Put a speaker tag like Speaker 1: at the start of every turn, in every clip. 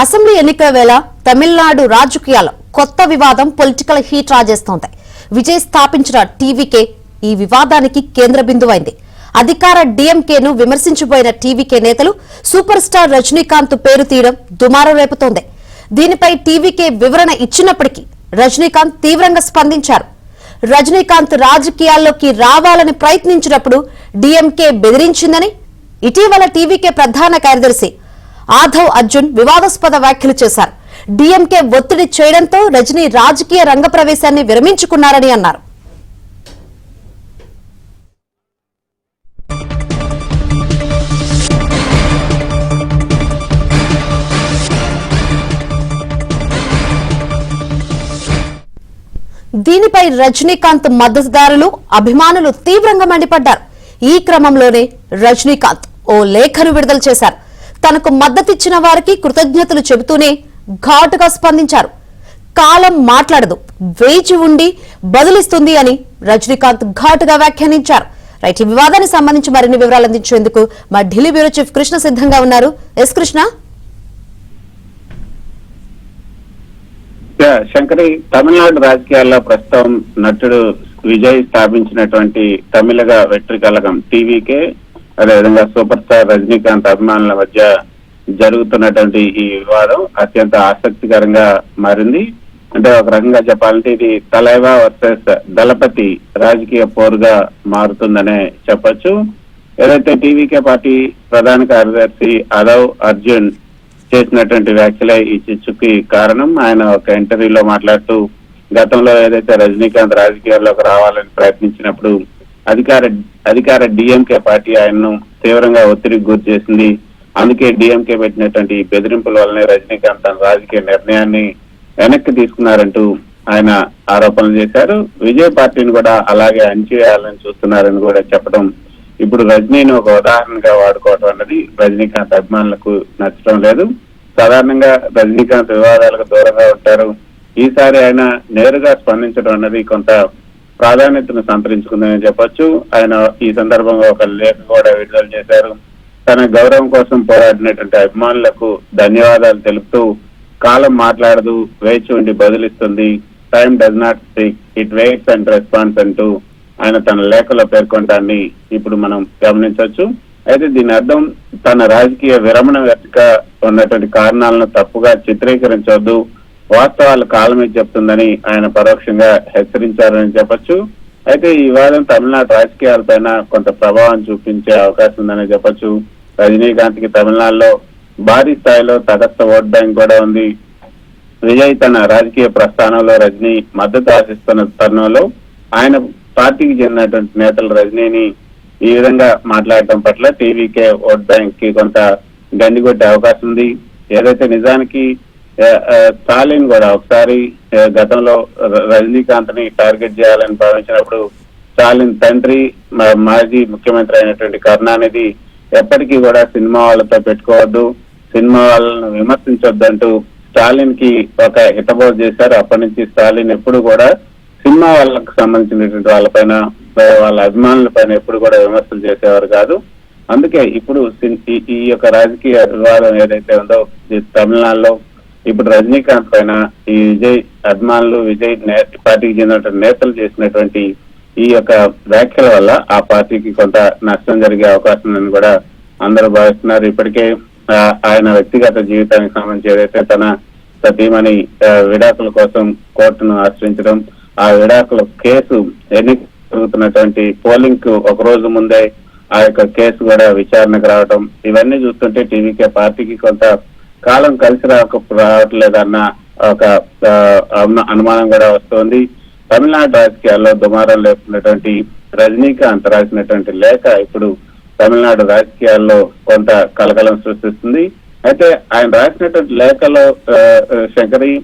Speaker 1: Assembly ఎన్నికల వేళ తమిళనాడు రాజకీయాల్లో కొత్త వివాదం పొలిటికల్ హీట్ రాజేస్తోంది. విజయ్ స్థాపించిన టీవీకే ఈ వివాదానికి కేంద్ర బిందువైంది. అధికార డీఎంకేను విమర్శించబోయిన టీవీకే నేతలు సూపర్ స్టార్ రజనీకాంత్ పేరు తీయడం దుమారం రేపుతోంది. దీనిపై టీవీకే వివరణ ఇచ్చినప్పటికీ రజనీకాంత్ తీవ్రంగా స్పందించారు. రజనీకాంత్ రాజకీయాల్లోకి రావాలని ప్రయత్నించినప్పుడు డీఎంకే బెదిరించిందని ఇటీవల టీవీకే ప్రధాన కార్యదర్శి ఆధవ్ అర్జున్ వివాదాస్పద వ్యాఖ్యలు చేశారు. డీఎంకే ఒత్తిడి చేయడంతో రజనీ రాజకీయ రంగ ప్రవేశాన్ని విరమించుకున్నారని అన్నారు. దీనిపై రజనీకాంత్ మద్దతుదారులు అభిమానులు తీవ్రంగా మండిపడ్డారు. ఈ క్రమంలోనే రజనీకాంత్ ఓ లేఖను విడుదల చేశారు. తనకు మద్దతిచ్చిన వారికి కృతజ్ఞతలు చెబుతూనే ఘాటుగా స్పందించారు. కాలం మాట్లాడదు, వేచి ఉండి బదులిస్తుంది అని రజనీకాంత్ ఘాటుగా వ్యాఖ్యానించారు. రైట్, ఈ వివాదానికి సంబంధించి మరిన్ని వివరాలు అందించేందుకు మా ఢిల్లీ బ్యూరో చీఫ్ కృష్ణ సిద్ధంగా ఉన్నారు. ఎస్ కృష్ణ.
Speaker 2: శంకరి, తమిళనాడు రాజకీయాల్లో ప్రస్తుతం నటుడు విజయ్ స్థాపించినటువంటి తమిళగ వెట్రి కళగం టీవీకే, అదేవిధంగా సూపర్ స్టార్ రజనీకాంత్ అభిమానుల మధ్య జరుగుతున్నటువంటి ఈ వివాదం అత్యంత ఆసక్తికరంగా మారింది. అంటే ఒక రకంగా చెప్పాలంటే ఇది తలైవా వర్సెస్ దళపతి రాజకీయ పోరుగా మారుతుందనే చెప్పొచ్చు. ఏదైతే టీవీకే పార్టీ ప్రధాన కార్యదర్శి ఆధవ్ అర్జున్ చేసినటువంటి వ్యాఖ్యలే ఈ చిచ్చుకి కారణం. ఆయన ఒక ఇంటర్వ్యూలో మాట్లాడుతూ గతంలో ఏదైతే రజనీకాంత్ రాజకీయాల్లోకి రావాలని ప్రయత్నించినప్పుడు అధికార డిఎంకే పార్టీ ఆయన్ను తీవ్రంగా ఒత్తిడికి గురి చేసింది. అందుకే డిఎంకే పెట్టినటువంటి బెదిరింపుల వల్లనే రజనీకాంత్ తన రాజకీయ నిర్ణయాన్ని వెనక్కి తీసుకున్నారంటూ ఆయన ఆరోపణలు చేశారు. విజయ్ పార్టీని కూడా అలాగే అణిచివేయాలని చూస్తున్నారని కూడా చెప్పడం ఇప్పుడు రజనీని ఒక ఉదాహరణగా వాడుకోవడం అన్నది రజనీకాంత్ అభిమానులకు నచ్చడం లేదు. సాధారణంగా రజనీకాంత్ వివాదాలకు దూరంగా ఉంటారు. ఈసారి ఆయన నేరుగా స్పందించడం అన్నది కొంత ప్రాధాన్యతను సంతరించుకుందని చెప్పొచ్చు. ఆయన ఈ సందర్భంగా ఒక లేఖ కూడా విడుదల చేశారు. తన గౌరవం కోసం పోరాడినటువంటి అభిమానులకు ధన్యవాదాలు తెలుపుతూ కాలం మాట్లాడదు, వేచి ఉండి బదులిస్తుంది, time does not speak, it waits and response అంటూ ఆయన తన లేఖలో పేర్కొనడాన్ని ఇప్పుడు మనం గమనించవచ్చు. అయితే దీని అర్థం తన రాజకీయ విరమణ వెనుక ఉన్నటువంటి కారణాలను తప్పుగా చిత్రీకరించవద్దు, వాస్తవాలు కాలమే చెప్తుందని ఆయన పరోక్షంగా హెచ్చరించారని చెప్పొచ్చు. అయితే ఈ వివాదం తమిళనాడు రాజకీయాలపైన కొంత ప్రభావం చూపించే అవకాశం ఉందని చెప్పొచ్చు. రజనీకాంత్ కి తమిళనాడులో భారీ స్థాయిలో తటస్థ ఓట్ బ్యాంక్ కూడా ఉంది. విజయ్ తన రాజకీయ ప్రస్థానంలో రజనీ మద్దతు ఆశిస్తున్న తరుణంలో ఆయన పార్టీకి చెందినటువంటి నేతలు రజనీని ఈ విధంగా మాట్లాడటం పట్ల టీవీకే ఓట్ బ్యాంక్ కి కొంత గండికొట్టే అవకాశం ఉంది. ఏదైతే నిజానికి స్టాలిన్ కూడా ఒకసారి గతంలో రజనీకాంత్ ని టార్గెట్ చేయాలని భావించినప్పుడు స్టాలిన్ తండ్రి మాజీ ముఖ్యమంత్రి అయినటువంటి కరుణానిధి ఎప్పటికీ కూడా సినిమా వాళ్ళతో పెట్టుకోవద్దు, సినిమా వాళ్ళను విమర్శించొద్దు అంటూ స్టాలిన్ కి ఒక హితబోధ చేశారు. అప్పటి నుంచి స్టాలిన్ ఎప్పుడు కూడా సినిమా వాళ్ళకు సంబంధించినటువంటి వాళ్ళపైన, వాళ్ళ అభిమానుల పైన ఎప్పుడు కూడా విమర్శలు చేసేవారు కాదు. అందుకే ఇప్పుడు ఈ యొక్క రాజకీయ వివాదం ఏదైతే ఉందో తమిళనాడులో ఇప్పుడు రజనీకాంత్ పైన ఈ విజయ్ అభిమానులు, విజయ్ పార్టీకి చెందినటువంటి నేతలు చేసినటువంటి ఈ యొక్క వ్యాఖ్యల వల్ల ఆ పార్టీకి కొంత నష్టం జరిగే అవకాశం ఉందని కూడా అందరూ భావిస్తున్నారు. ఇప్పటికే ఆయన వ్యక్తిగత జీవితానికి సంబంధించి ఏదైతే తన సతీమణి విడాకుల కోసం కోర్టును ఆశ్రయించడం, ఆ విడాకుల కేసు ఎన్నిక జరుగుతున్నటువంటి పోలింగ్ కు ఒక రోజు ముందే ఆ యొక్క కేసు కూడా విచారణకు రావడం, ఇవన్నీ చూస్తుంటే టీవీకే పార్టీకి కొంత కాలం కలిసి రావట్లేదన్న ఒక అనుమానం కూడా వస్తోంది. తమిళనాడు రాజకీయాల్లో దుమారం లేపుతున్నటువంటి రజనీకాంత్ రాసినటువంటి లేఖ ఇప్పుడు తమిళనాడు రాజకీయాల్లో కొంత కలకలం సృష్టిస్తుంది. అయితే ఆయన రాసినటువంటి లేఖలో శంకరి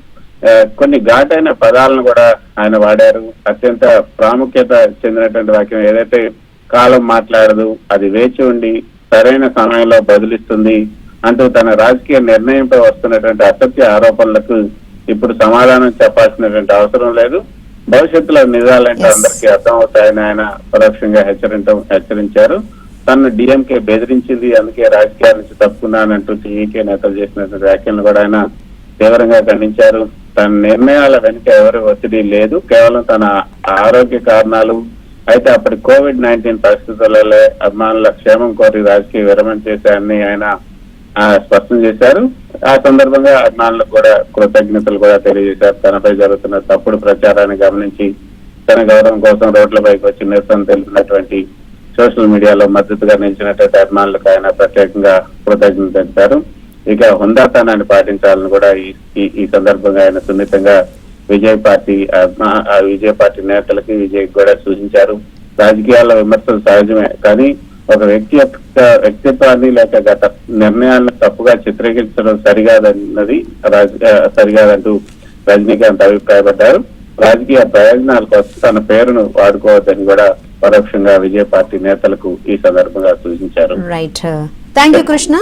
Speaker 2: కొన్ని ఘాటైన పదాలను కూడా ఆయన వాడారు. అత్యంత ప్రాముఖ్యత చెందినటువంటి వాక్యం ఏదైతే కాలం మాట్లాడదు, అది వేచి ఉండి సరైన సమయంలో బదులిస్తుంది అంటూ తన రాజకీయ నిర్ణయంపై వస్తున్నటువంటి అసత్య ఆరోపణలకు ఇప్పుడు సమాధానం చెప్పాల్సినటువంటి అవసరం లేదు. భవిష్యత్తులో నిజాలంటే అందరికీ అర్థం అవుతాయని ఆయన పరోక్షంగా హెచ్చరించారు. తను డిఎంకే బెదిరించింది, అందుకే రాజకీయాల నుంచి తప్పుకున్నానంటూ టీవీకే నేతలు చేసినటువంటి వ్యాఖ్యలను కూడా ఆయన తీవ్రంగా ఖండించారు. తన నిర్ణయాల వెనుక ఎవరి ఒత్తిడి లేదు, కేవలం తన ఆరోగ్య కారణాలు. అయితే అప్పటి COVID-19 పరిస్థితులలో అభిమానుల క్షేమం కోరి రాజకీయ విరమణ చేశారని ఆయన స్పష్టం చేశారు. ఆ సందర్భంగా అభిమానులకు కూడా కృతజ్ఞతలు కూడా తెలియజేశారు. తనపై జరుగుతున్న తప్పుడు ప్రచారాన్ని గమనించి తన గౌరవం కోసం రోడ్లపైకి వచ్చి నిరసన తెలిపినటువంటి సోషల్ మీడియాలో మద్దతుగా నిలిచినటువంటి అభిమానులకు ఆయన ప్రత్యేకంగా కృతజ్ఞతలు తెలిపారు. ఇక హుందాతనాన్ని పాటించాలని కూడా ఈ సందర్భంగా ఆయన సున్నితంగా విజయ్ పార్టీ నేతలకి విజయ్ కూడా సూచించారు. రాజకీయాల్లో విమర్శలు సహజమే, కానీ ఒక వ్యక్తి యొక్క వ్యక్తిత్వాన్ని లేక గత నిర్ణయాలను తప్పుగా చిత్రీకరించడం సరికాదంటూ రజనీకాంత్ అభిప్రాయపడ్డారు. రాజకీయ ప్రయోజనాల కోసం తన పేరును వాడుకోవద్దని కూడా పరోక్షంగా విజయ్ పార్టీ నేతలకు ఈ సందర్భంగా సూచించారు.
Speaker 1: Right, thank you Krishna.